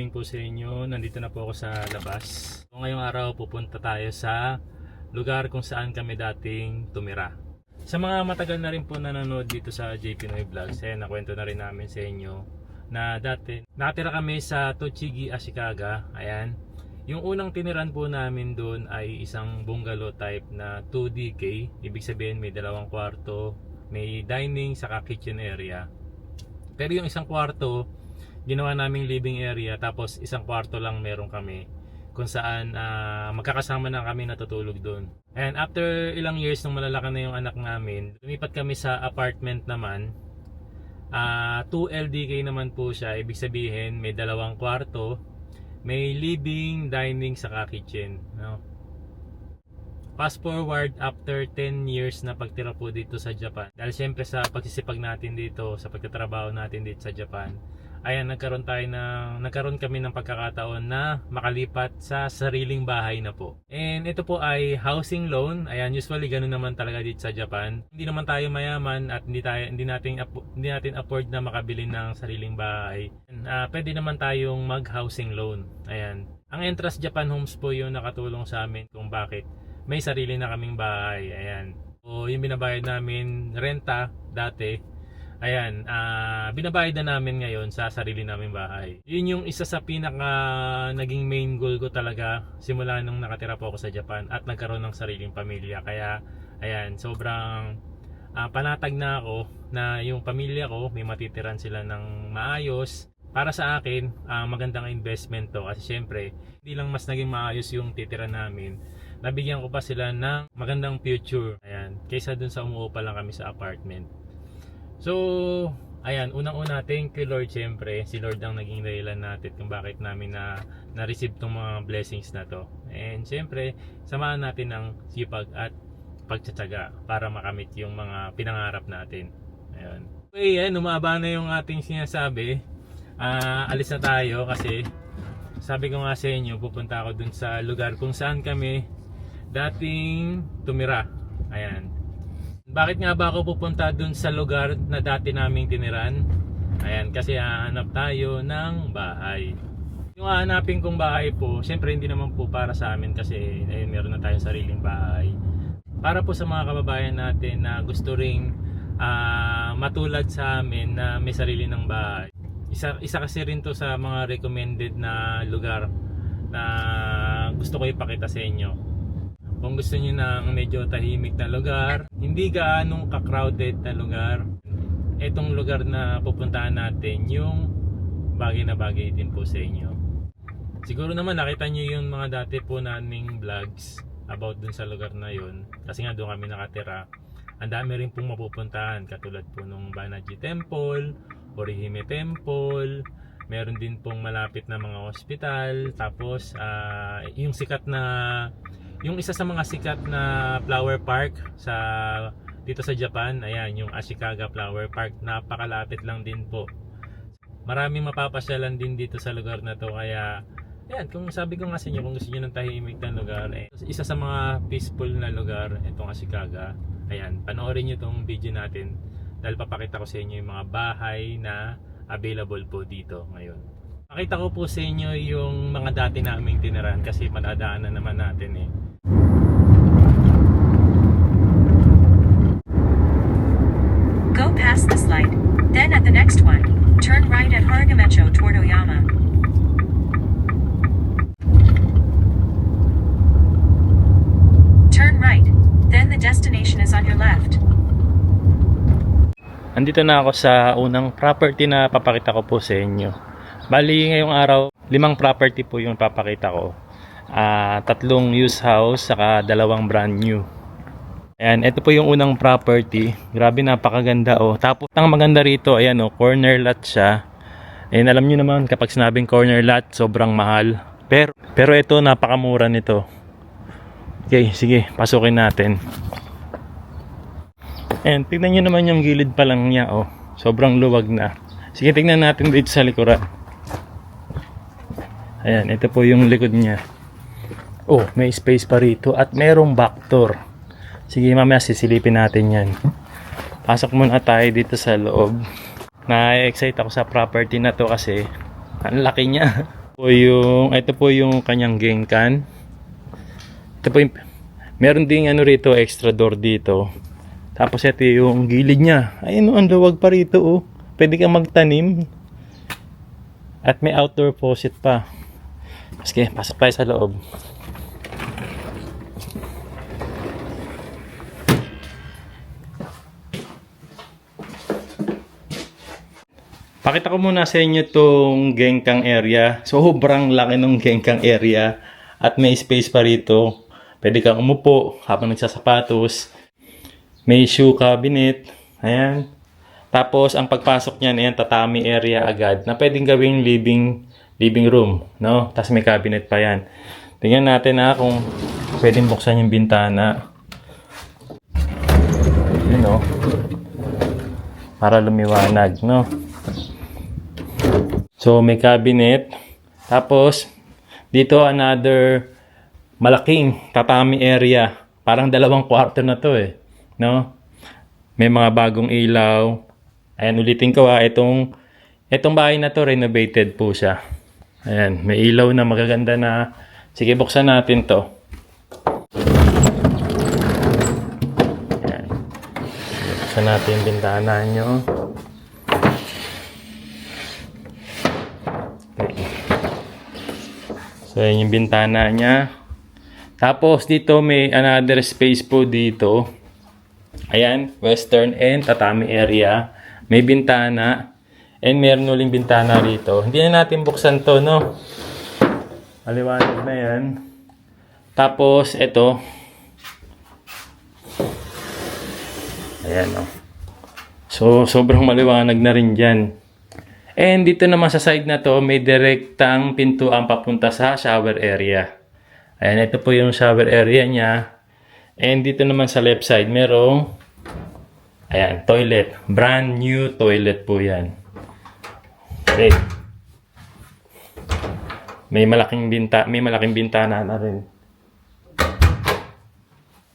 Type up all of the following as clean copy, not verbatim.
morning po sa inyo. Nandito na po ako sa labas. So, ngayong araw pupunta tayo sa lugar kung saan kami dating tumira. Sa mga matagal na rin po nanonood dito sa JP Noy Vlogs, nakwento na rin namin sa inyo na dati nakatira kami sa Tochigi, Ashikaga. Ayan. Yung unang tiniran po namin doon ay isang bungalow type na 2DK. Ibig sabihin may dalawang kwarto, may dining, saka kitchen area. Pero yung isang kwarto ginawa naming living area, tapos isang kwarto lang meron kami kung saan magkakasama na kami natutulog doon. And after ilang years nung malalaki na yung anak namin, lumipat kami sa apartment naman. 2 LDK naman po siya, ibig sabihin may dalawang kwarto, may living, dining, saka kitchen, no? Fast forward after 10 years na pagtira po dito sa Japan, dahil siyempre sa pagsisipag natin dito, sa pagtatrabaho natin dito sa Japan, ayan, nagkaroon kami ng pagkakataon na makalipat sa sariling bahay na po. And ito po ay housing loan. Ayan, usually ganun naman talaga dito sa Japan. Hindi naman tayo mayaman at hindi natin afford na makabili ng sariling bahay. Pwede naman tayong mag-housing loan. Ayan. Ang Entrust Japan Homes po yung nakatulong sa amin kung bakit may sarili na kaming bahay. Ayan. So, yung binabayad namin renta dati, ayan, binabayad na namin ngayon sa sarili naming bahay. Yun yung isa sa pinaka naging main goal ko talaga simula nung nakatira po ako sa Japan at nagkaroon ng sariling pamilya. Kaya ayan, sobrang panatag na ako na yung pamilya ko may matitiran sila ng maayos. Para sa akin, magandang investment to kasi syempre hindi lang mas naging maayos yung titira namin, nabigyan ko pa sila ng magandang future. Ayan, kaysa dun sa umuupa lang kami sa apartment. So, ayan, unang-una, thank you Lord, syempre. Si Lord ang naging dahilan natin kung bakit namin na-receive tong mga blessings na to. And syempre, samahan natin ng sipag at pagtsatsaga para makamit yung mga pinangarap natin. Ayan. Okay, umaba na yung ating sinasabi. Alis na tayo kasi sabi ko nga sa inyo, pupunta ako dun sa lugar kung saan kami dating tumira. Ayan. Bakit nga ba ako pupunta dun sa lugar na dati naming tiniran? Ayan, kasi hahanap tayo ng bahay. Yung hahanapin kong bahay po, syempre hindi naman po para sa amin kasi ayun, meron na tayong sariling bahay. Para po sa mga kababayan natin na gusto ring matulad sa amin na may sarili ng bahay. Isa kasi rin to sa mga recommended na lugar na gusto ko ipakita sa inyo. Kung gusto niyo ng medyo tahimik na lugar, hindi gaanong ka-crowded na lugar, etong lugar na pupuntahan natin yung bagay na bagay din po sa inyo. Siguro naman nakita niyo yung mga dati po naming vlogs about dun sa lugar na yun, kasi nga doon kami nakatira. Ang dami rin pong mapupuntahan, katulad po nung Banaji Temple, Orihime Temple, meron din pong malapit na mga hospital, tapos yung isa sa mga sikat na flower park dito sa Japan, ayan, yung Ashikaga Flower Park, napakalapit lang din po. Maraming mapapasyalan din dito sa lugar na to, kaya ayan, kung sabi ko nga sa inyo, kung gusto niyo ng tahimik na lugar, isa sa mga peaceful na lugar itong Ashikaga. Ayan, panoorin niyo tong video natin dahil papakita ko sa inyo yung mga bahay na available po dito ngayon. Pakita ko po sa inyo yung mga dati naming tiniran kasi madadaanan naman natin Go past this light, then at the next one, turn right at Haragamecho toward Oyama. Turn right, then the destination is on your left. Andito na ako sa unang property na papakita ko po sa inyo. Bali ngayong araw, 5 property po yung papakita ko. 3 used house, saka 2 brand new. Ayan, ito po yung unang property. Grabe, napakaganda Tapos ang maganda rito, ayan corner lot siya. Ayan, alam niyo naman kapag sinabing corner lot, sobrang mahal. Pero ito, napakamura nito. Okay, sige, pasukin natin. Ayan, tignan nyo naman yung gilid pa lang niya, sobrang luwag na. Sige, tignan natin dito sa likuran. Ayan, ito po yung likod niya. May space pa rito at merong back door. Sige, mamaya sisilipin natin yan. Pasok muna tayo dito sa loob. Na-excite ako sa property na to kasi ang laki niya. Ito po yung kanyang genkan. Ito po yung, meron ding ano rito, extra door dito. Tapos ito yung gilid niya. Ayun, ang luwag pa rito, oh. Pwede kang magtanim. At may outdoor faucet pa. Sige, pasok tayo sa loob. Pakita ko muna sa inyo tong gengkang area. Sobrang laki ng gengkang area. At may space pa rito. Pwede kang umupo habang nagsasapatos. May shoe cabinet. Ayan. Tapos, ang pagpasok niyan, ayan, tatami area agad na pwedeng gawing living room. No? Tapos may cabinet pa yan. Tingnan natin kung pwedeng buksan yung bintana. Yun, no? Para lumiwanag, no? So, may cabinet. Tapos, dito another malaking tatami area. Parang 2 kwarto na to eh. No? May mga bagong ilaw. Ayan, ulitin ko itong bahay na to, renovated po siya. Ayan, may ilaw na magaganda na. Sige, buksan natin to. Ayan. Buksan natin yung bintana nyo. Okay. So, ayan yung bintana niya. Tapos, dito may another space po dito. Ayan, western and tatami area. May bintana. And meron uling bintana rito. Hindi na natin buksan to, no? Maliwanag na yan. Tapos, ito. Ayan, no? So, sobrang maliwanag na rin dyan. And dito naman sa side na to, may direktang pintuan papunta sa shower area. Ayan, ito po yung shower area niya. And dito naman sa left side, merong ayan, toilet. Brand new toilet po yan. Okay. May malaking bintana na rin.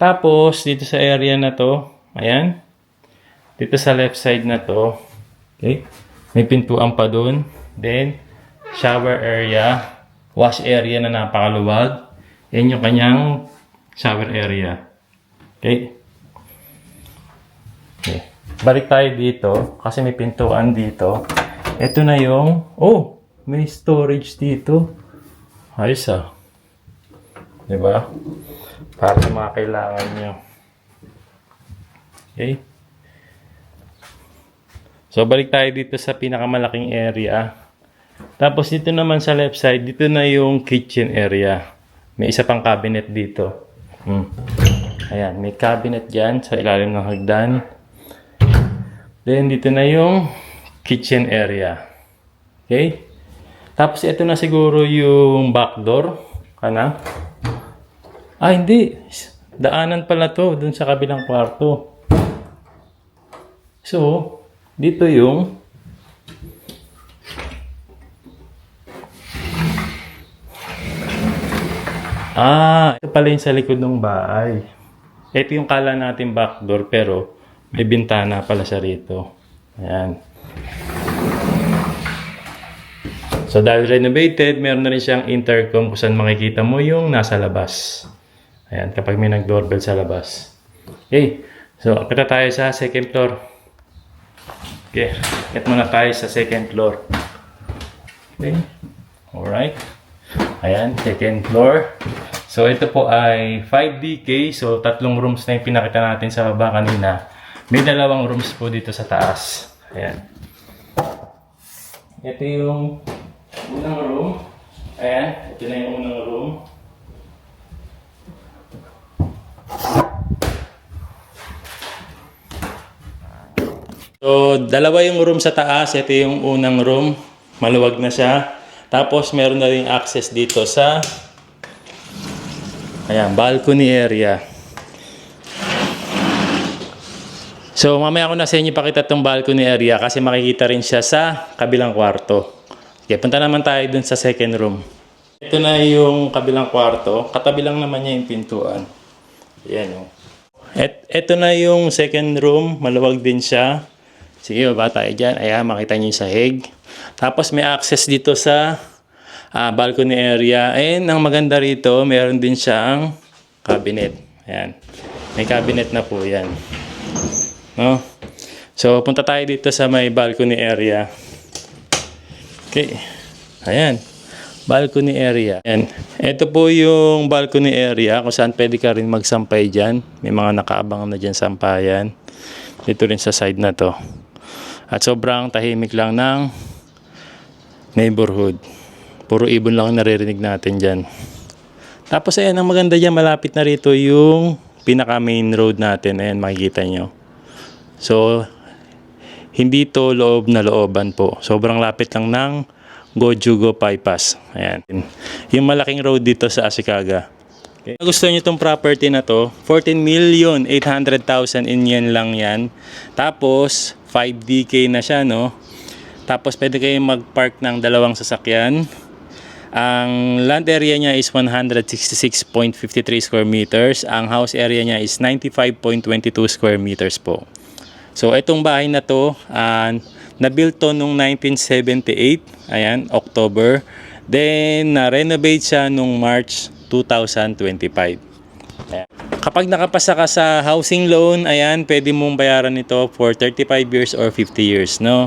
Tapos, dito sa area na to, ayan. Dito sa left side na to, okay. May pintuan pa dun. Then, shower area. Wash area na napakaluwag. Yan yung kanyang shower area. Okay. Okay. Balik tayo dito kasi may pintuan dito. Ito na yung may storage dito. Ayos diba? Para sa mga kailangan nyo. Okay. So balik tayo dito sa pinakamalaking area. Tapos dito naman sa left side, dito na yung kitchen area. May isa pang cabinet dito. Ayan, may cabinet dyan sa ilalim ng hagdan. Then, dito na yung kitchen area. Okay? Tapos, ito na siguro yung back door. Hindi. Daanan pala to dun sa kabilang kwarto. So, dito yung ito pala yung sa likod ng bahay. Ito yung kala natin back door pero may bintana pala siya rito. Ayan. So dahil renovated, meron na rin siyang intercom kung saan makikita mo yung nasa labas. Ayan, kapag may nag-doorbell sa labas. Okay. So, akita tayo sa second floor. Okay. Akit muna tayo sa second floor. Okay. Alright. Ayan, second floor. So, ito po ay 5DK. So, 3 rooms na yung pinakita natin sa baba kanina. May 2 rooms po dito sa taas. Ayan. Ito yung unang room. Ayan, ito na yung unang room. So, 2 yung room sa taas. Ito yung unang room. Maluwag na siya. Tapos, meron na rin access dito sa balcony area. So, mamaya ko na sa inyo pakita itong balcony area kasi makikita rin siya sa kabilang kwarto. Okay, punta naman tayo dun sa second room. Ito na yung kabilang kwarto. Katabi lang naman niya yung pintuan. Ayan. Ito na yung second room. Maluwag din siya. Sige, baba tayo dyan. Ayan, makita niyo yung sahig. Tapos may access dito sa balcony area. And ang maganda rito, meron din siyang cabinet. Ayan. May cabinet na po yan. No? So, punta tayo dito sa may balcony area. Okay. Ayan. Balcony area. Ayan. Ito po yung balcony area kung saan pwede ka rin magsampay dyan. May mga nakaabang na dyan sampayan. Dito rin sa side na to. At sobrang tahimik lang ng neighborhood. Puro ibon lang naririnig natin dyan. Tapos ayan, ang maganda dyan, malapit na rito yung pinaka main road natin. Ayan, makikita nyo. So, hindi to loob na looban po. Sobrang lapit lang ng Gojugo bypass. Ayan. Yung malaking road dito sa Ashikaga. Okay. Gusto niyo itong property na to, 14,800,000 in yen lang yan. Tapos, 5DK na siya, no? Tapos, pwede kayong mag-park ng dalawang sasakyan. Ang land area niya is 166.53 square meters. Ang house area niya is 95.22 square meters po. So, itong bahay na to, na-built to nung 1978, ayan, October. Then, na-renovate siya nung March 2025. Ayan. Kapag nakapasa ka sa housing loan, ayan, pwede mong bayaran ito for 35 years or 50 years, no?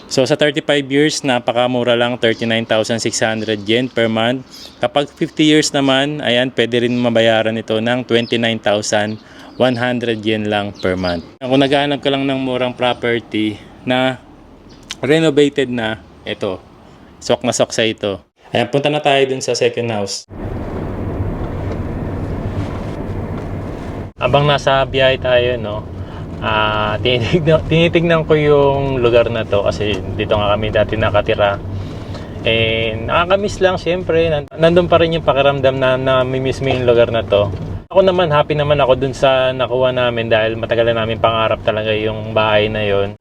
So, sa 35 years, napakamura lang, 39,600 yen per month. Kapag 50 years naman, ayan, pwede rin mabayaran ito ng 29,100 yen lang per month. Kung naghahanap ka lang ng murang property na renovated na, ito, sok na sok sa ito. Ayan, punta na tayo dun sa second house. Abang nasa biyahe tayo, no, tinitignan ko yung lugar na to kasi dito nga kami dati nakatira. And nakakamiss lang, syempre, nandun pa rin yung pakiramdam na namimiss mo yung lugar na to. Ako naman, happy naman ako dun sa nakuha namin dahil matagal na namin pangarap talaga yung bahay na yon.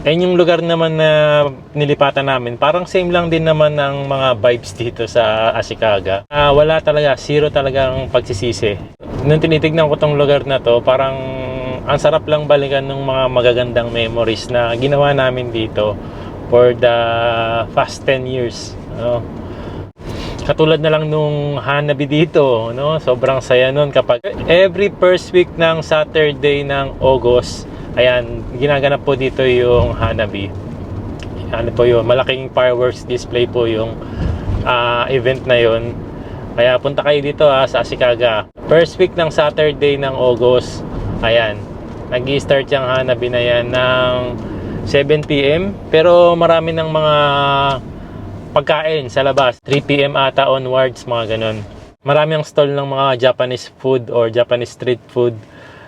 And yung lugar naman na nilipatan namin, parang same lang din naman ng mga vibes dito sa Ashikaga. Wala talaga, zero talagang pagsisisi. Nung tinitignan ko tong lugar na to, parang ang sarap lang balikan ng mga magagandang memories na ginawa namin dito for the past 10 years. Katulad na lang nung Hanabi dito, no? Sobrang saya nun kapag every first week ng Saturday ng August, ayan, ginaganap po dito yung Hanabi. Ano po yun, malaking fireworks display po yung event na yun. Kaya punta kayo dito sa Ashikaga. First week ng Saturday ng August, ayan, nag-i-start yung Hanabi na yan ng 7 PM. Pero marami ng mga pagkain sa labas. 3 PM ata onwards, mga ganun. Marami ang stall ng mga Japanese food or Japanese street food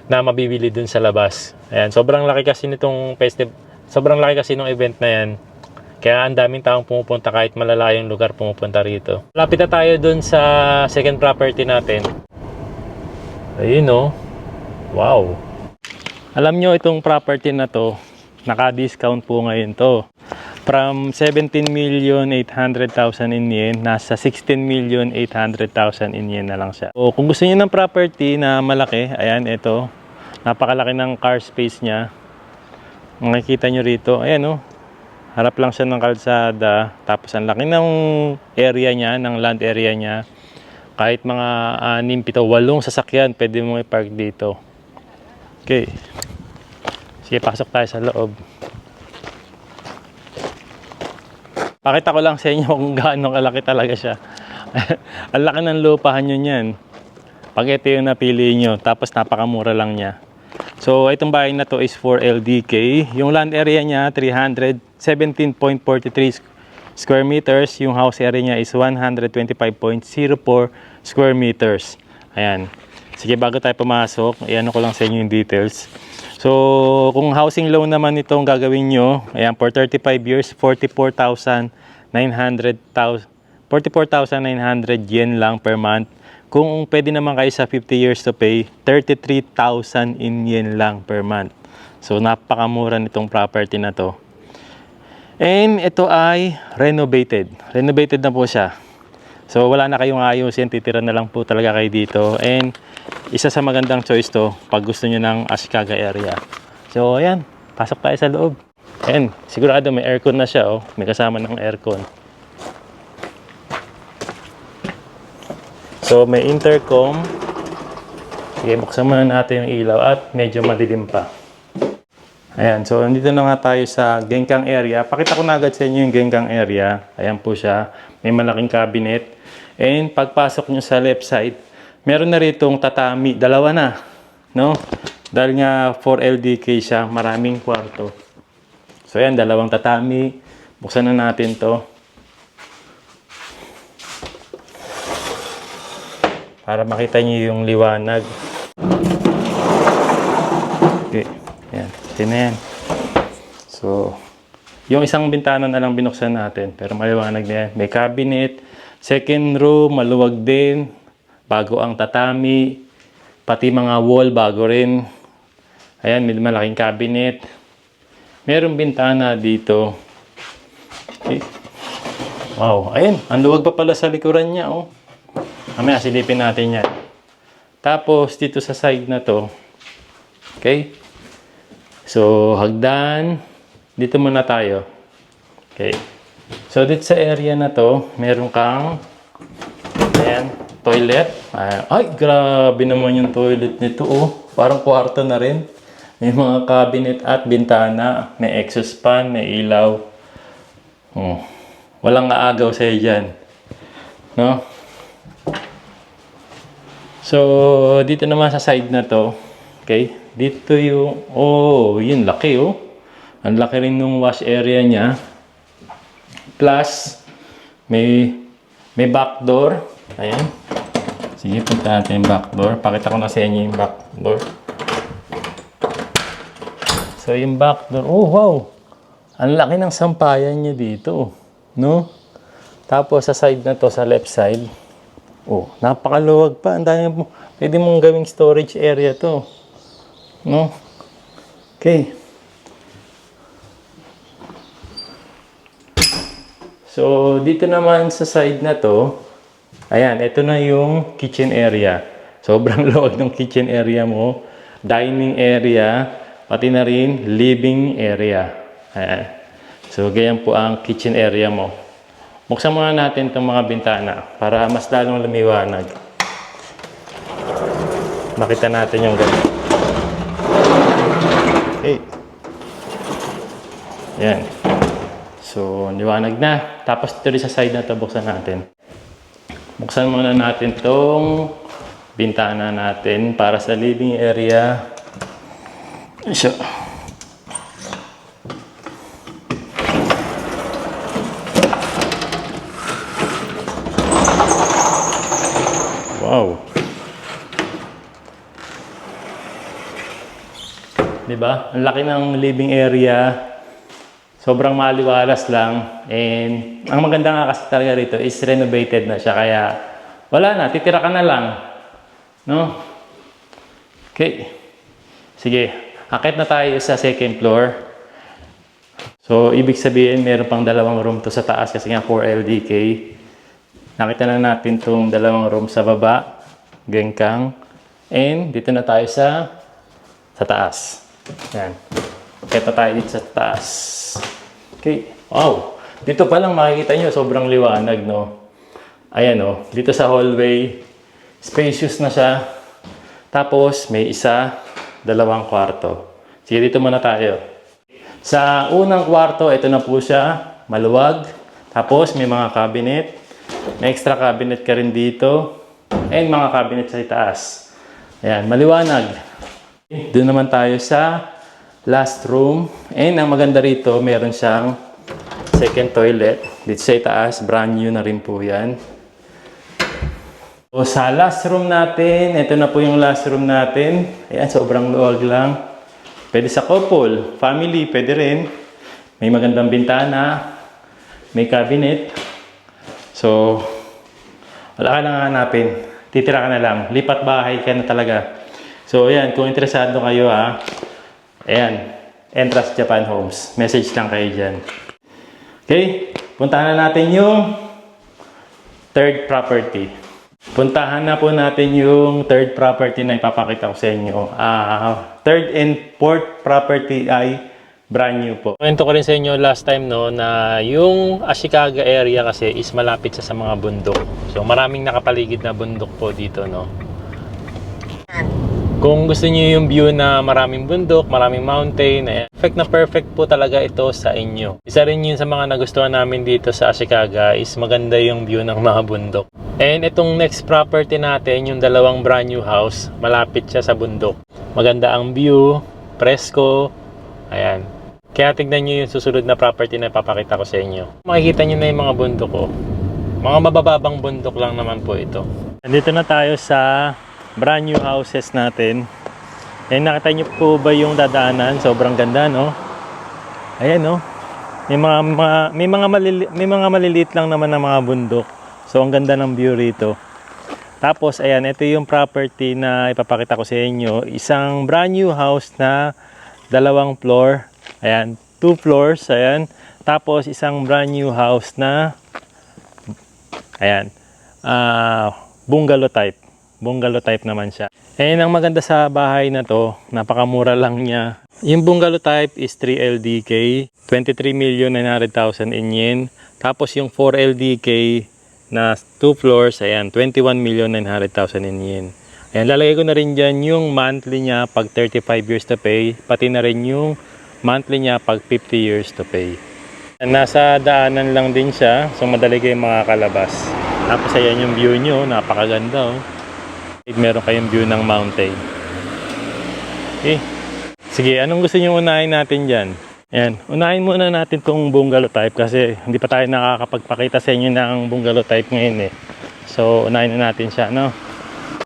na mabibili dun sa labas. Ayan, sobrang laki kasi nitong festival, sobrang laki kasi ng event na yan. Kaya ang daming taong pumupunta kahit malalayong lugar pumupunta rito. Lapit na tayo dun sa second property natin. Ayun, no. Wow. Alam nyo, itong property na to, naka-discount po ngayon to. From 17,800,000 in yen, nasa 16,800,000 in yen na lang siya. So, kung gusto niyo ng property na malaki, ayan, ito. Napakalaki ng car space niya. Makikita nyo rito, ayan, oh. Harap lang siya ng kalsada. Tapos ang laki ng area niya, ng land area niya. Kahit mga 6, 7, 8 sasakyan, pwede mo i-park dito. Okay. Sige, pasok tayo sa loob. Pakita ko lang sa inyo kung gaano kalaki talaga siya. Ang laki ng lupahan nyo niyan. Pag ito yung napili nyo, tapos napakamura lang niya. So, itong bahay na to is 4 LDK. Yung land area niya, 317.43 square meters. Yung house area niya is 125.04 square meters. Ayan. Sige, bago tayo pumasok, iano ko lang sa inyo yung details. So, kung housing loan naman itong gagawin nyo, ayan, for 35 years, 44,900 yen lang per month. Kung pwede naman kayo sa 50 years to pay, 33,000 in yen lang per month. So, napakamura nitong property na to. And ito ay renovated. Renovated na po siya. So, wala na kayong ayusin, titira na lang po talaga kayo dito. And isa sa magandang choice to pag gusto nyo ng Ashikaga area. So, ayan, pasok tayo sa loob. Ayan, sigurado may aircon na siya, oh. May kasama ng aircon. So, may intercom. Sige, buksan muna natin yung ilaw at medyo madilim pa. Ayan, so nandito na nga tayo sa Gengkang area. Pakita ko na agad sa inyo yung Gengkang area. Ayan po siya. May malaking cabinet. And pagpasok nyo sa left side, meron na ritong tatami. Dalawa na. No? Dahil nga 4LDK siya, maraming kwarto. So ayan, dalawang tatami. Buksan na natin to. Para makita niyo yung liwanag. Okay. Ayan. Ito na yan. So, yung isang bintana na lang binuksan natin. Pero maliwanag na yan. May cabinet. Second room, maluwag din. Bago ang tatami. Pati mga wall, bago rin. Ayan, may malaking cabinet. Merong bintana dito. Okay. Wow. Ayan, ang luwag pa pala sa likuran niya. Oh. Mamaya, silipin natin yan. Tapos, dito sa side na to. Okay. So, hagdan. Dito muna tayo. Okay. So, dito sa area na to, meron kang ayan, toilet. Ay, grabe naman yung toilet nito. Oh. Parang kwarto na rin. May mga cabinet at bintana. May exhaust fan, may ilaw. Oh. Walang aagaw sa'yo dyan. No? So, dito naman sa side na to, okay, dito yung, oh, yun, laki, oh. Ang laki rin nung wash area niya. Plus, may back door. Ayan. Sige, punta natin yung back door. Pakita ko na sa inyo yung back door. So, yung back door, oh, wow. Ang laki ng sampayan niya dito, no? Tapos, sa side na to, sa left side, oh, napakaluwag pa. Ang dami mo. Pwede mong gawing storage area to. No? Okay. So, dito naman sa side na to, ayan, ito na yung kitchen area. Sobrang luwag ng kitchen area mo. Dining area, pati na rin living area. Ayan. So, ganyan po ang kitchen area mo. Buksan muna natin itong mga bintana para mas lalong lumiwanag. Makita natin yung ganito. Okay. Yan. So, liwanag na. Tapos ito rin sa side na ito, buksan natin. Buksan muna natin itong bintana natin para sa living area. So, wow. Diba? Ang laki ng living area. Sobrang maliwalas lang. And ang maganda nga kasi talaga rito is renovated na siya. Kaya wala na. Titira ka na lang. No? Okay. Sige. Akit na tayo sa second floor. So, ibig sabihin, meron pang dalawang room to sa taas kasi nga 4LDK. Nakita na natin itong dalawang room sa baba, Gengkang. And dito na tayo sa taas. Yan. Kita tayo dito sa taas. Okay. Wow. Dito pa lang makikita nyo, sobrang liwanag, no? Ayan, no? Dito sa hallway, spacious na siya. Tapos, may isa, dalawang kwarto. Sige, dito muna tayo. Sa unang kwarto, ito na po siya. Maluwag. Tapos, may mga cabinet. May extra cabinet ka rin dito. And mga cabinet sa itaas. Ayan, maliwanag. Doon naman tayo sa last room. And ang maganda rito, meron siyang second toilet. Dito sa itaas, brand new na rin po yan. So, sa last room natin, ito na po yung last room natin. Ayan, sobrang luwag lang. Pwede sa couple, family, pwede rin. May magandang bintana. May cabinet. So, wala ka nang hanapin. Titira ka na lang. Lipat bahay ka na talaga. So, ayan. Kung interesado kayo, ayan. Entrust Japan Homes. Message lang kayo dyan. Okay. Puntahan na natin yung third property. Puntahan na po natin yung third property na ipapakita ko sa inyo. Third and fourth property ay brand new po. Kwento ko rin sa inyo last time no na yung Ashikaga area kasi is malapit sa mga bundok. So maraming nakapaligid na bundok po dito no. Kung gusto niyo yung view na maraming bundok, maraming mountain, perfect po talaga ito sa inyo. Isa rin yun sa mga nagustuhan namin dito sa Ashikaga is maganda yung view ng mga bundok. And itong next property natin, yung dalawang brand new house, malapit siya sa bundok. Maganda ang view, presko, ayan. Kaya tignan nyo yung susunod na property na ipapakita ko sa inyo. Makikita nyo na yung mga bundok ko. Mga mabababang bundok lang naman po ito. Nandito na tayo sa brand new houses natin. And nakita nyo po ba yung dadaanan? Sobrang ganda, no? Ayan, no? May mga maliliit lang naman na mga bundok. So, ang ganda ng view rito. Tapos, ayan, ito yung property na ipapakita ko sa inyo. Isang brand new house na 2 floor. Ayan, 2 floors. Ayan. Tapos, isang brand new house na ayan, bungalow type. Bungalow type naman siya. And ang maganda sa bahay na to, napakamura lang niya. Yung bungalow type is 3 LDK, 23,900,000 in yen. Tapos yung 4 LDK na 2 floors, ayan, 21,900,000 in yen. Ayan, lalagay ko na rin dyan yung monthly niya pag 35 years to pay, pati na rin yung monthly niya pag 50 years to pay. Nasa daanan lang din siya, so madali kayong makakalabas. Tapos ayan yung view nyo, napakaganda oh. Meron kayong view ng mountain. Okay. Sige, anong gusto nyo unahin natin dyan? Ayan, unahin muna natin tong bungalow type kasi hindi pa tayo nakakapagpakita sa inyo ng bungalow type ngayon eh. So, unahin na natin siya, no?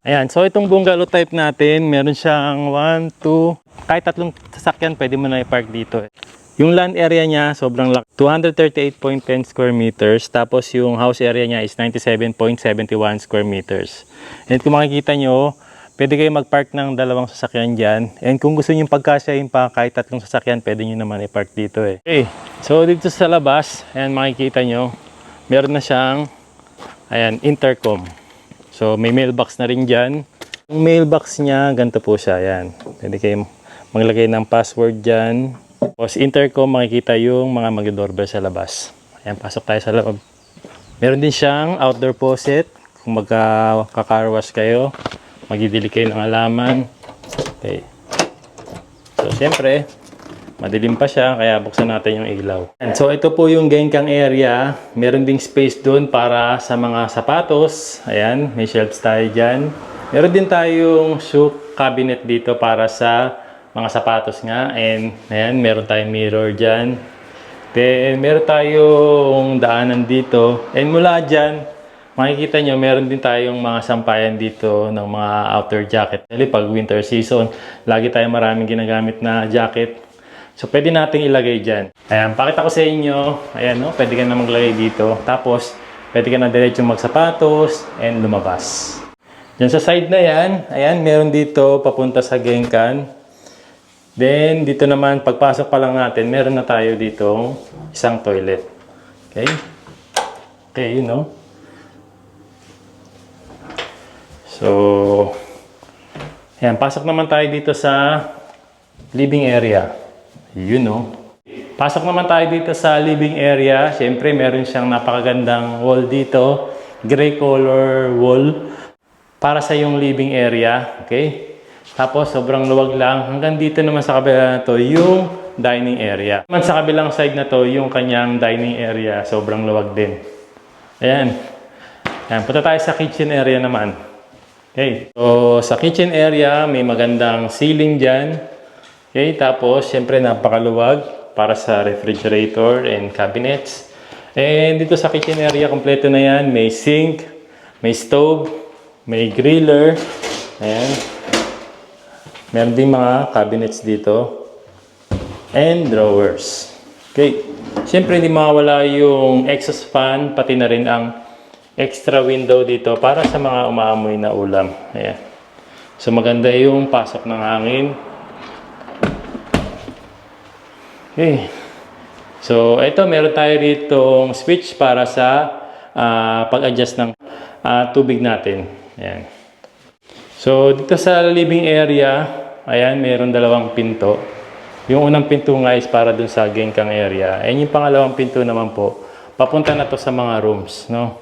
Ayan, so itong bungalow type natin, meron siyang 1, 2, kahit 3 sasakyan pwede mo na i-park dito eh. Yung land area niya, sobrang laki. 238.10 square meters. Tapos yung house area niya is 97.71 square meters. And kung makikita nyo, pwede kayo mag-park ng 2 sasakyan dyan. And kung gusto nyo pagkasyahin pa kahit 3 sasakyan, pwede nyo naman i-park dito eh. Okay, so dito sa labas, ayan makikita nyo, meron na siyang, ayan, intercom. So may mailbox na rin dyan. Yung mailbox niya, ganito po siya, ayan. Pwede kayo maglagay ng password dyan. Tapos intercom, makikita yung mga mag-doorbell sa labas. Ayan, pasok tayo sa loob. Meron din siyang outdoor faucet. Kung magka-car wash kayo, magdidili kayo ng halaman. Okay. So, siyempre, madilim pa siya, kaya buksan natin yung ilaw. And so, ito po yung Genkang area. Meron ding space doon para sa mga sapatos. Ayan, may shelves tayo dyan. Meron din tayong shoe cabinet dito para sa mga sapatos nga. And ayan, meron tayong mirror dyan. Then meron tayong daanan dito. And mula dyan, makikita nyo, meron din tayong mga sampayan dito ng mga outer jacket. Dahil pag winter season, lagi tayong maraming ginagamit na jacket. So pwede nating ilagay dyan. Ayan, pakita ko sa inyo. Ayan, no? Pwede ka na maglagay dito. Tapos, pwede ka na diretso magsapatos and lumabas. Dyan sa side na yan, ayan, meron dito papunta sa Genkan. Then, dito naman, pagpasok pa lang natin, meron na tayo dito isang toilet. Okay? Okay, you know. So, ayan, pasok naman tayo dito sa living area. You know. Pasok naman tayo dito sa living area. Siyempre, meron siyang napakagandang wall dito. Gray color wall. Para sa yung living area. Okay? Tapos, sobrang luwag lang. Hanggang dito naman sa kabila na to, yung dining area. Naman sa kabilang side na to, yung kanyang dining area, sobrang luwag din. Ayan. Ayan. Punta tayo sa kitchen area naman. Okay. So, sa kitchen area, may magandang ceiling dyan. Okay. Tapos, syempre, napakaluwag para sa refrigerator and cabinets. And dito sa kitchen area, kompleto na yan. May sink, may stove, may griller. Ayan. Meron din mga cabinets dito. And drawers. Okay. Siyempre, hindi mawala yung exhaust fan, pati na rin ang extra window dito para sa mga umaamoy na ulam. Ayan. So, maganda yung pasok ng hangin. Okay. So, ito, meron tayo ditong switch para sa pag-adjust ng tubig natin. Ayan. So, dito sa living area, ayan, meron 2 pinto. Yung unang pinto nga is para dun sa gengkang area. And yung pangalawang pinto naman po, papunta na to sa mga rooms, no?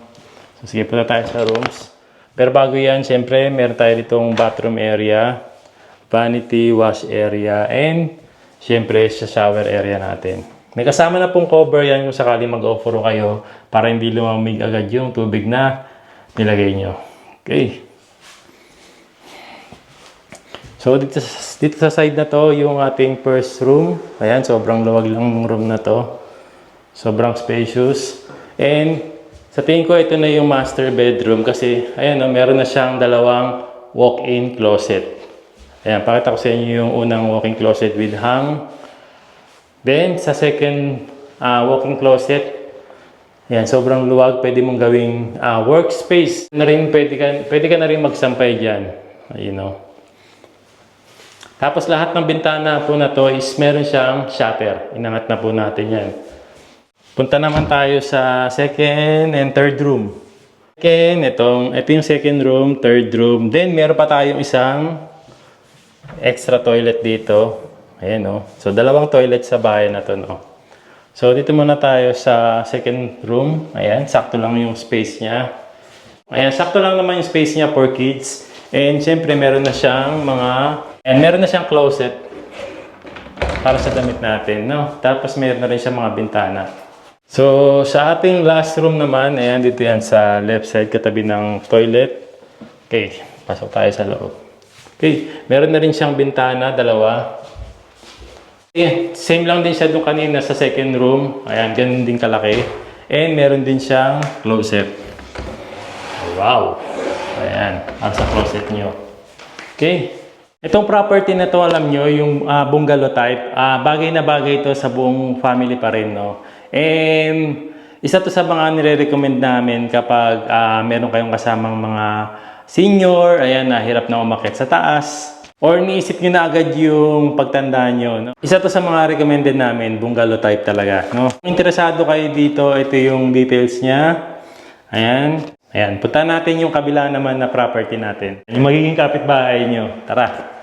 So, sige, punta tayo sa rooms. Pero bago yan, syempre, meron tayo ditong bathroom area, vanity, wash area, and syempre, sa shower area natin. May kasama na pong cover yan kung sakali mag-offer kayo para hindi lumamig agad yung tubig na nilagay nyo. Okay. So, dito sa side na to, yung ating first room. Ayan, sobrang luwag lang ng room na to. Sobrang spacious. And, sa tingin ko, ito na yung master bedroom kasi, ayan, meron na siyang dalawang walk-in closet. Ayan, pakita ko sa inyo yung unang walk-in closet with hang. Then, sa second walk-in closet, ayan, sobrang luwag. Pwede mong gawing workspace. Pwede ka na rin magsampay dyan. You know. Tapos lahat ng bintana po na to is meron siyang shutter. Inangat na po natin yan. Punta naman tayo sa second and third room. Ito yung second room, third room. Then meron pa tayong isang extra toilet dito. Ayan, no? So dalawang toilet sa bahay na to, no? So dito muna tayo sa second room. Ayan, sakto lang yung space niya. Ayan, sakto lang naman yung space niya for kids. And syempre meron na siyang meron na siyang closet para sa damit natin, no? Tapos meron na rin siyang mga bintana. So, sa ating last room naman, ayan, dito yan sa left side, katabi ng toilet. Okay, pasok tayo sa loob. Okay, meron na rin siyang bintana, dalawa. Okay, same lang din siya doon kanina sa second room. Ayan, ganun din kalaki. And meron din siyang closet. Wow! Ayan, para sa closet nyo. Okay. Itong property na to, alam nyo, yung bungalow type, bagay na bagay ito sa buong family pa rin, no? And isa to sa mga nire-recommend namin kapag meron kayong kasamang mga senior, ayan, na hirap na umakyat sa taas, or niisip nyo na agad yung pagtanda nyo, no? Isa to sa mga recommended namin, bungalow type talaga, no? Kung interesado kayo dito, ito yung details niya. Ayan. Ayan, punta natin yung kabila naman na property natin. Yung magiging kapitbahay nyo. Tara!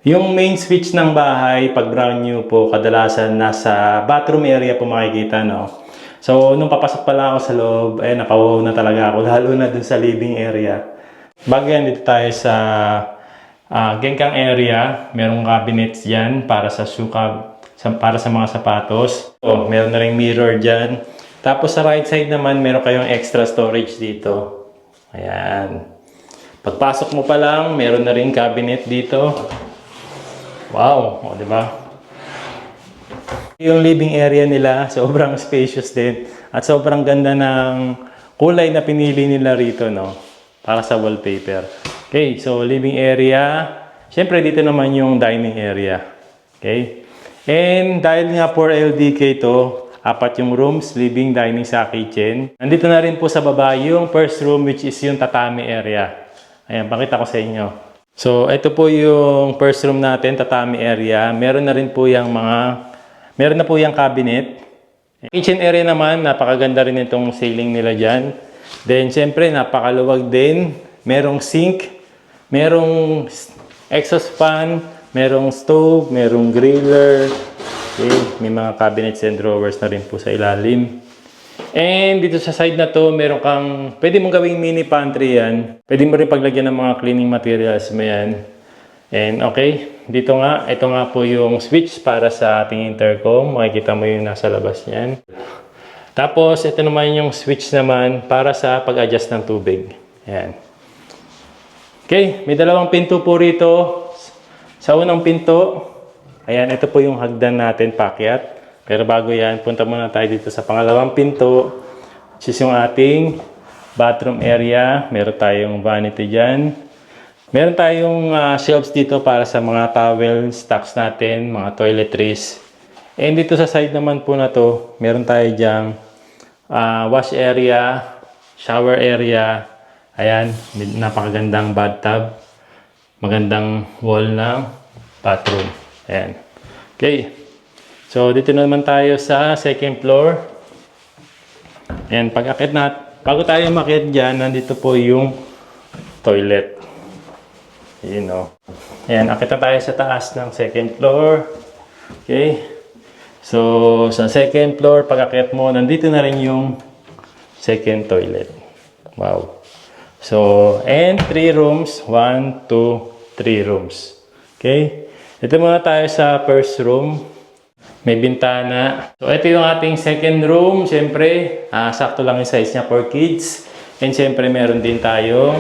Yung main switch ng bahay, pag brand new po, kadalasan nasa bathroom area po makikita, no? So, nung papasok pala ako sa loob, nakawaw na talaga ako, lalo na dun sa living area. Bago yan, dito tayo sa gengkang area. Merong cabinets dyan para sa para sa mga sapatos. So, meron na ring mirror dyan. Tapos sa right side naman, meron kayong extra storage dito. Ayan. Pagpasok mo pa lang, meron na ring cabinet dito. Wow! O, diba? Yung living area nila, sobrang spacious din. At sobrang ganda ng kulay na pinili nila rito, no? Para sa wallpaper. Okay, so living area. Siyempre, dito naman yung dining area. Okay? And dahil nga 4LDK to, 4 yung rooms, living, dining, sa kitchen. Nandito na rin po sa baba yung first room, which is yung tatami area. Ayan, pakita ko sa inyo. So, ito po yung first room natin, tatami area. Meron na po yung cabinet. Kitchen area naman, napakaganda rin itong ceiling nila dyan. Then, syempre, napakaluwag din. Merong sink, merong exhaust fan, merong stove, merong griller. Okay, may mga cabinets and drawers na rin po sa ilalim. And dito sa side na to, meron kang, pwede mong gawing mini pantry yan. Pwede mo rin paglagyan ng mga cleaning materials mo yan. And okay, ito nga po yung switch para sa ating intercom. Makikita mo yung nasa labas niyan. Tapos, ito naman yung switch naman para sa pag-adjust ng tubig. Ayan. Okay, may dalawang pinto po rito. Sa unang pinto, ayan, ito po yung hagdan natin, paakyat. Pero bago yan, punta muna tayo dito sa pangalawang pinto, which is yung ating bathroom area. Meron tayong vanity dyan. Meron tayong shelves dito para sa mga towel stocks natin, mga toiletries. And dito sa side naman po na to, meron tayo dyang wash area, shower area. Ayan, napakagandang bathtub. Magandang wall ng bathroom. Ayan. Okay. So, dito naman tayo sa second floor. Ayan, bago tayo umakyat dyan, nandito po yung toilet. Ayan, o. Ayan, akit na tayo sa taas ng second floor. Okay? So, sa second floor, pag-akyat mo, nandito na rin yung second toilet. Wow. So, and 3 rooms. 1, 2, 3 rooms. Okay? Ito muna tayo sa first room. May bintana. So, ito yung ating second room. Siyempre, sakto lang yung size niya for kids. And siyempre, meron din tayong,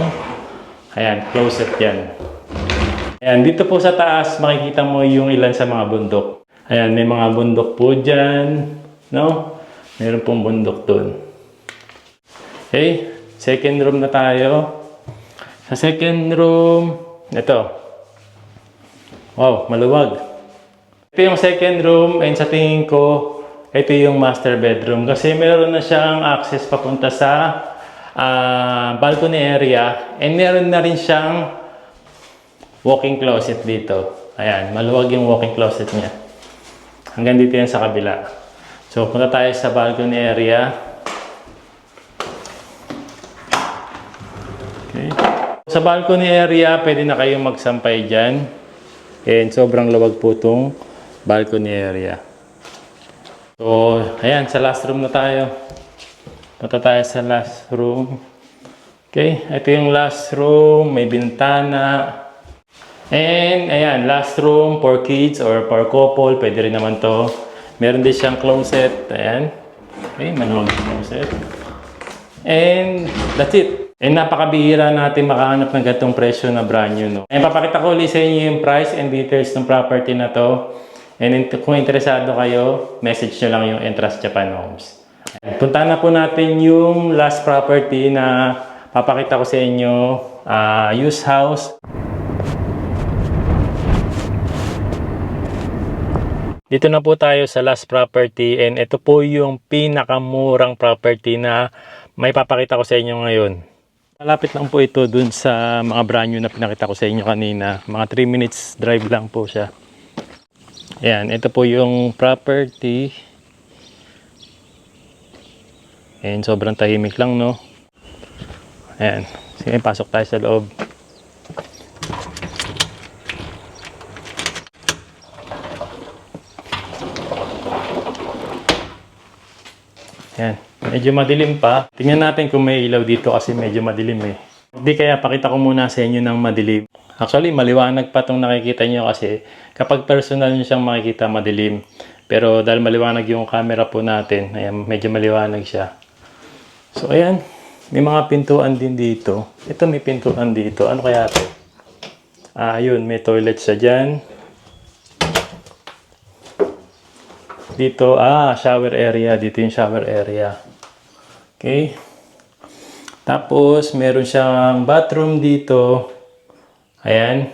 ayan, closet yan. Ayan, dito po sa taas, makikita mo yung ilan sa mga bundok. Ayan, may mga bundok po dyan. No? Meron pong bundok dun. Okay, second room na tayo. Sa second room, ito. Wow, maluwag. Ito yung second room and sa tingin ko, ito yung master bedroom. Kasi meron na siyang access papunta sa balcony area. And meron na rin siyang walk-in closet dito. Ayan, maluwag yung walk-in closet niya. Hanggang dito yan sa kabila. So, punta tayo sa balcony area. Okay. Sa balcony area, pwede na kayong magsampay dyan. And sobrang luwag po itong balcony area. So, ayan, sa last room na tayo. Punta tayo sa last room. Okay, ito yung last room. May bintana. And, ayan, last room for kids or for couple. Pwede rin naman to. Meron din siyang closet. Ayan. Okay, manuwag yung closet. And, that's it. And napakabihira natin makahanap ng ganitong presyo na brand new, no? Ayan, papakita ko ulit sa inyo yung price and details ng property na to. And kung interesado kayo, message nyo lang yung Entrust Japan Homes. Ayan, punta na po natin yung last property na papakita ko sa inyo. Used house. Dito na po tayo sa last property and ito po yung pinakamurang property na may papakita ko sa inyo ngayon. Malapit lang po ito dun sa mga brand new na pinakita ko sa inyo kanina. Mga 3 minutes drive lang po siya. Ayan, ito po yung property. And sobrang tahimik lang, no? Ayan, sige, pasok tayo sa loob. Yan. Medyo madilim pa. Tingnan natin kung may ilaw dito kasi medyo madilim eh. Hindi kaya pakita ko muna sa inyo ng madilim. Actually, maliwanag pa itong nakikita nyo kasi kapag personal nyo siyang makikita madilim. Pero dahil maliwanag yung camera po natin, ayan, medyo maliwanag siya. So ayan, may mga pintuan din dito. Ito may pintuan dito. Ano kaya ito? Ayun, may toilet siya dyan. Dito, shower area. Dito yung shower area. Okay. Tapos, meron siyang bathroom dito. Ayan.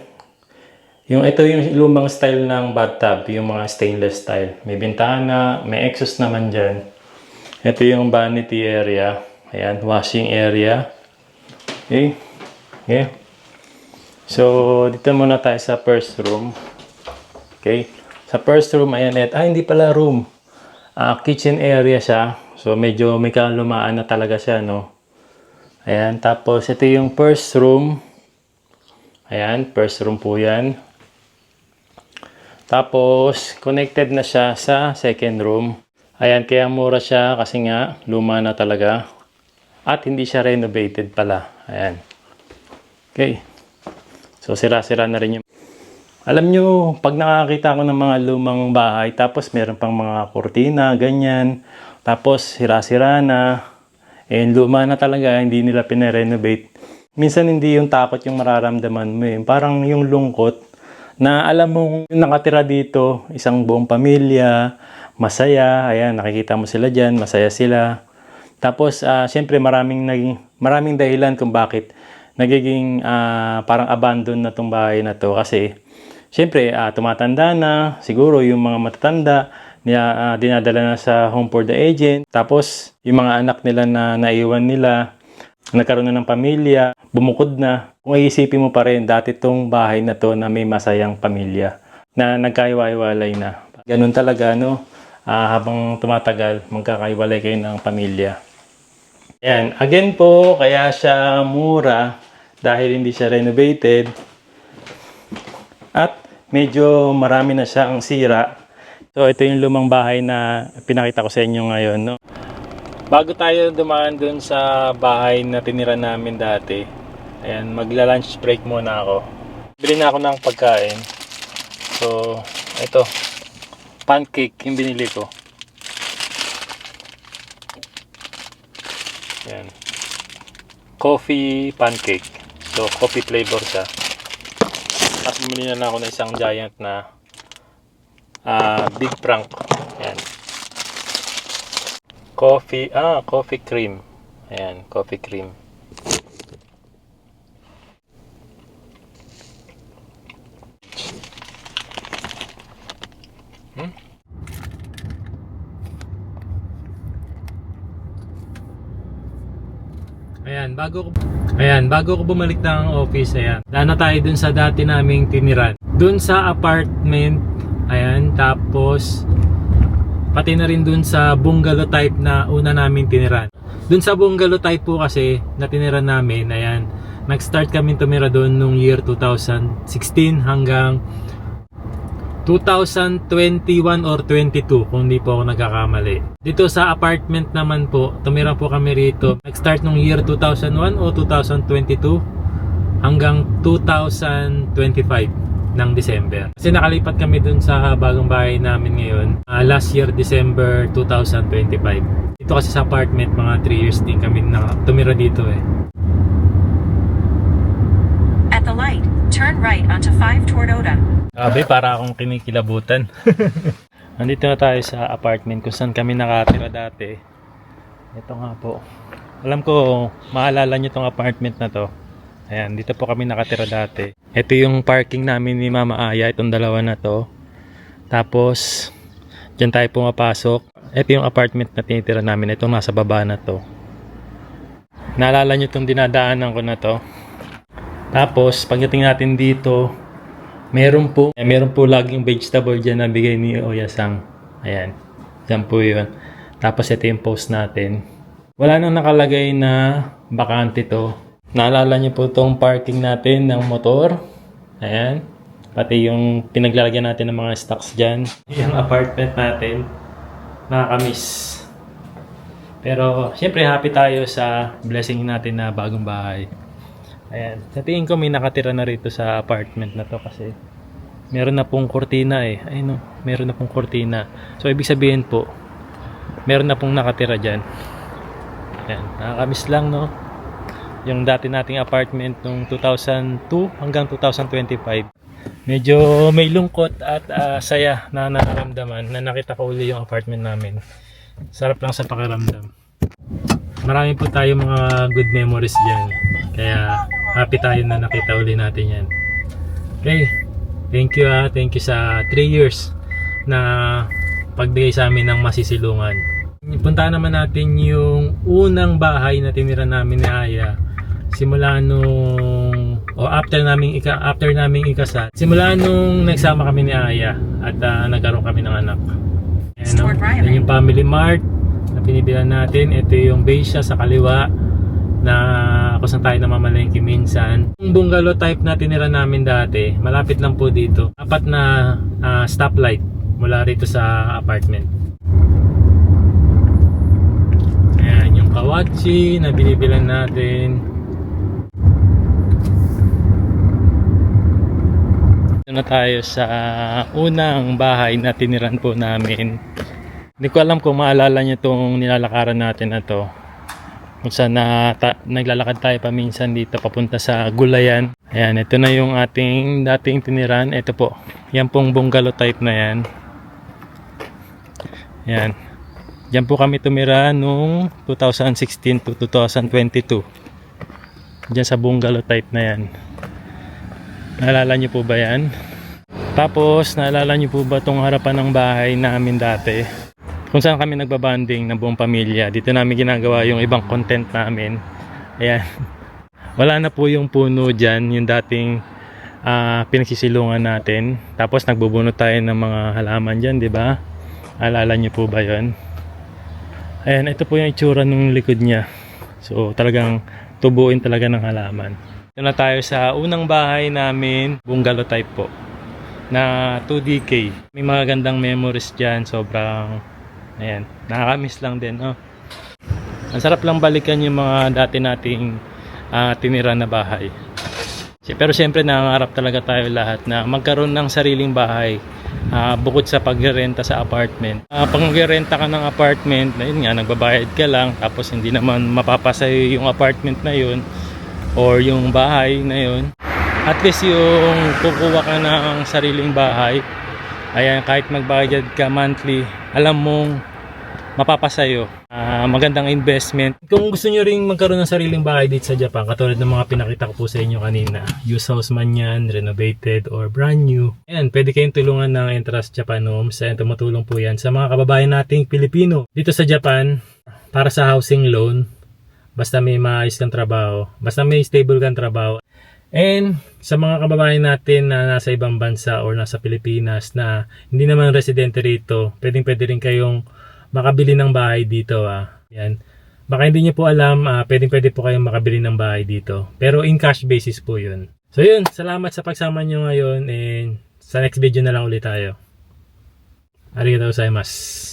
Ito yung lumang style ng bathtub. Yung mga stainless style. May bintana, may exhaust naman dyan. Ito yung vanity area. Ayan, washing area. Okay. Okay. So, dito muna tayo sa first room. Okay. Sa first room, ayan, hindi pala room. Kitchen area siya. So, medyo may kalumaan na talaga siya, no? Ayan, tapos ito yung first room. Ayan, first room po yan. Tapos, connected na siya sa second room. Ayan, kaya mura siya kasi nga, luma na talaga. At hindi siya renovated pala. Ayan. Okay. So, sira-sira na rin yung... Alam nyo, pag nakakita ko ng mga lumang bahay, tapos meron pang mga kurtina, ganyan, tapos sira-sira na, luma na talaga, hindi nila pinarenovate. Minsan hindi yung takot yung mararamdaman mo eh. Parang yung lungkot na alam mong nakatira dito, isang buong pamilya, masaya, ayan, nakikita mo sila dyan, masaya sila. Tapos, syempre maraming dahilan kung bakit nagiging parang abandon na tong bahay na to kasi siyempre, tumatanda na, siguro yung mga matatanda, dinadala na sa home for the aged. Tapos, yung mga anak nila na naiwan nila, nagkaroon na ng pamilya, bumukod na. Kung iisipin mo pa rin, dati tong bahay na to na may masayang pamilya, na nagkaiwa-iwalay na. Ganun talaga, no? Habang tumatagal, magkakaiwalay kayo ng pamilya. Ayan, again po, kaya siya mura dahil hindi siya renovated. At medyo marami na siyang sira. So ito yung lumang bahay na pinakita ko sa inyo ngayon, no? Bago tayo dumaan dun sa bahay na tinira namin dati, ayan, magla-lunch break muna ako. Bili na ako ng pagkain. So, ito, pancake yung binili ko. Ayan. Coffee pancake. So, coffee flavor siya. Tapos bumili na ako ng isang giant na Big Frank. Ayan. Coffee cream. Ayan, coffee cream. Ayan, bago ko bumalik ng office, ayan. Daan na tayo dun sa dati naming tiniran. Dun sa apartment, ayan, tapos pati na rin dun sa bungalow type na una naming tiniran. Dun sa bungalow type po kasi na tiniran namin, ayan, nag-start kami tumira dun nung year 2016 hanggang 2021 or 22 kung hindi po ako nagkakamali. Dito sa apartment naman po, tumira po kami rito. Nag-start nung year 2001 o 2022 hanggang 2025 ng December. Kasi nakalipat kami dun sa bagong bahay namin ngayon last year December 2025. Dito kasi sa apartment mga 3 years din kami na tumira dito eh. At the light, turn right onto 5 toward Oda. Grabe, para akong kinikilabutan. Nandito na tayo sa apartment kung saan kami nakatira dati. Ito nga po. Alam ko, maalala nyo itong apartment na to. Ayan, dito po kami nakatira dati. Ito yung parking namin ni Mama Aya, itong dalawa na to. Tapos, dyan tayo pumapasok. Ito yung apartment na tinitira namin. Itong nasa baba na to. Naalala nyo itong dinadaanan ko na to. Tapos, pagdating natin dito, meron po laging vegetable dyan na bigay ni Oyasang. Ayan. Dyan po yun. Tapos ito yung post natin. Wala nang nakalagay na bakante to. Naalala niyo po itong parking natin ng motor. Ayan. Pati yung pinaglalagyan natin ng mga stocks dyan. Yung apartment natin. Nakakamiss. Pero syempre happy tayo sa blessing natin na bagong bahay. Ayan. Sa tingin ko may nakatira na rito sa apartment na to kasi meron na pong kurtina eh. Ayun, no, meron na pong kurtina. So ibig sabihin po, meron na pong nakatira dyan. Ayan. Nakakamiss lang, no? Yung dati nating apartment nung 2002 hanggang 2025. Medyo may lungkot at saya na nararamdaman na nakita ko uli yung apartment namin. Sarap lang sa pakiramdam. Marami po tayo mga good memories dyan. Kaya happy tayo na nakita uli natin yan. Okay, thank you sa 3 years na pagbigay sa amin ng masisilungan. Punta naman natin yung unang bahay na tinira namin ni Aya. Simula nung after naming ikasal. Simula nung nagsama kami ni Aya at nagkaroon kami ng anak. Ayan yung family mart na pinibilan natin. Ito yung base sa kaliwa na kung saan tayo namamalengke minsan. Yung bungalow type na tinira namin dati, malapit lang po dito. Apat na stoplight mula rito sa apartment. Ayan yung kawachi na binibilan natin. Ito na tayo sa unang bahay na tiniran po namin. Hindi ko alam kung maalala nyo itong nilalakaran natin na to. Kung saan naglalakad tayo paminsan dito papunta sa Gulayan. Ayan, ito na yung ating dating tiniran. Ito po, yan pong bungalow type na yan. Ayan. Diyan po kami tumira nung 2016 to 2022. Diyan sa bungalow type na yan. Naalala nyo po ba yan? Tapos, naalala nyo po ba itong harapan ng bahay namin dati? Kung saan kami nagbabanding ng buong pamilya. Dito namin ginagawa yung ibang content namin. Ayan. Wala na po yung puno dyan, yung dating pinagsisilungan natin. Tapos nagbubunot tayo ng mga halaman dyan, di ba? Alala nyo po ba yun? Ayan, ito po yung itsura ng likod niya. So talagang tubuin talaga ng halaman. Ito na tayo sa unang bahay namin, bungalow type po. na 2DK. May mga gandang memories dyan, sobrang ayan, nakakamiss lang din. Oh. Ang sarap lang balikan yung mga dati nating tinira na bahay. Pero siyempre nangangarap talaga tayo lahat na magkaroon ng sariling bahay, bukod sa pagrerenta sa apartment. Pag magrerenta ka ng apartment, na yun nga, nagbabayad ka lang, tapos hindi naman mapapasayo yung apartment na yun or yung bahay na yun. At least yung kukuha ka ng sariling bahay, ayan, kahit magbayad ka monthly, alam mong mapapasayo. Magandang investment. Kung gusto nyo ring magkaroon ng sariling bahay dito sa Japan, katulad ng mga pinakita ko po sa inyo kanina, used house man yan, renovated or brand new, ayan, pwede kayong tulungan ng Entrust Japan Homes. Ayan, tumutulong po yan sa mga kababayan nating Pilipino dito sa Japan para sa housing loan. Basta may maayos kang trabaho, basta may stable kang trabaho. And sa mga kababayan natin na nasa ibang bansa or nasa Pilipinas na hindi naman residente rito, pwede rin kayong makabili ng bahay dito. Yan. Baka hindi niyo po alam, pwede po kayong makabili ng bahay dito. Pero in cash basis po yun. So yun, salamat sa pagsama nyo ngayon and sa next video na lang ulit tayo. Arigatou gozaimasu.